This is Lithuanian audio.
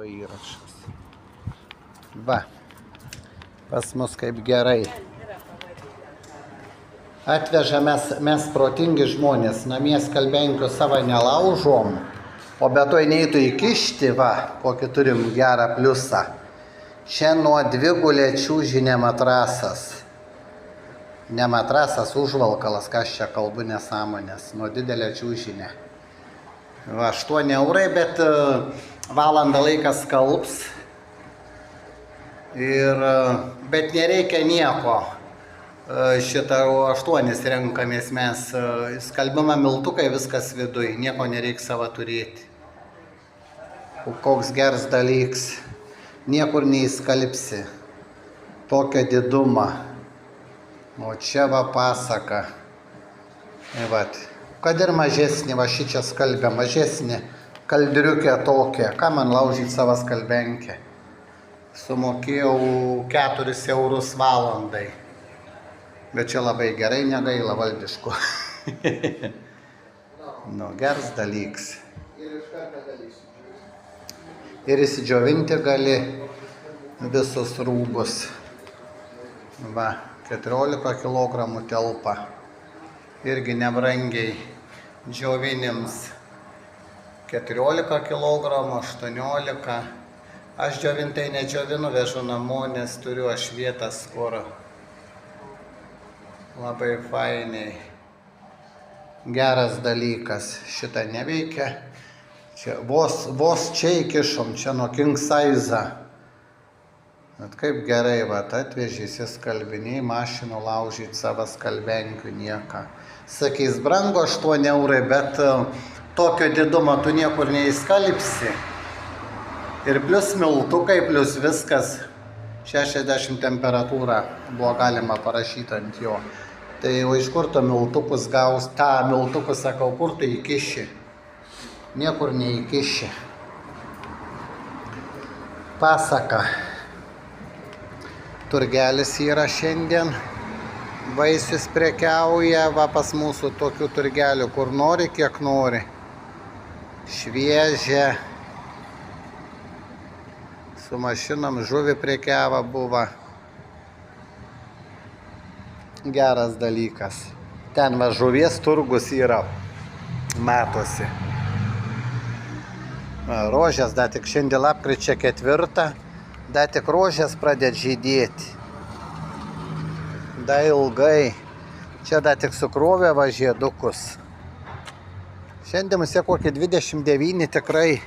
įrašas. Va, pas mus kaip gerai. Atveža mes protingi žmonės, namie skalbenkių savo nelaužom, o be to neįtų įkišti, va, kokį turim gerą pliusą. Čia nuo dvigulė čiūžinė matrasas. Ne matrasas, užvalkalas, kas čia kalbu nesąmonės, nuo didelė čiūžinė. Va, 8 eurai, bet valandą laikas skalbs. Bet nereikia nieko. Šitą 8 renkamės mes. Skalbimą miltukai, viskas viduj, nieko nereikia savo turėti. Koks geras dalyks. Niekur neįskalbsi. Tokio didumą. O čia va pasaka. Vat. Kad ir mažesnė, va šičia skalbia, mažesnė kaldriukė tokia. Ką man laužyti savo skalbenkę? Sumokėjau 4 eurus valandai. Bet čia labai gerai, negaila valdiškų. Nu, geras dalyks. Ir įsidžiovinti gali visus rūbus. Va. 14 kg telpa. Irgi nebrangiai džiovinims. 14 kg, 18. Aš džiovintai nedžiovinu, vežu namo, nes turiu aš vietas, kur labai fainiai. Geras dalykas. Šitą neveikia. Čia vos čia įkišom, čia nuo king size. Bet kaip gerai, va, atvežysi skalbiniai, mašinų laužyti savo skalbenkių nieką. Sakys, brango 8 eurai, bet tokio didumo tu niekur neįskalbsi. Ir plius miltukai, plius viskas, 60 temperatūra buvo galima parašyti ant jo. Tai o iš kur to miltukus gaus, tą miltukus sakau, kur tu įkiši? Niekur neįkiši. Pasaka. Turgelis yra šiandien, vaisius prekiauja, va pas mūsų tokių turgelių, kur nori, kiek nori. Šviežia, su mašinom žuvį prekiava buvo. Geras dalykas. Ten va žuvies turgus yra, matosi. Rožės, dar tik šiandien lapkričio 4. Dar tik rožės pradėt žydėti. Dar ilgai. Čia dar tik sukrovė va žiedukus. Šiandien mus kokie 29 tikrai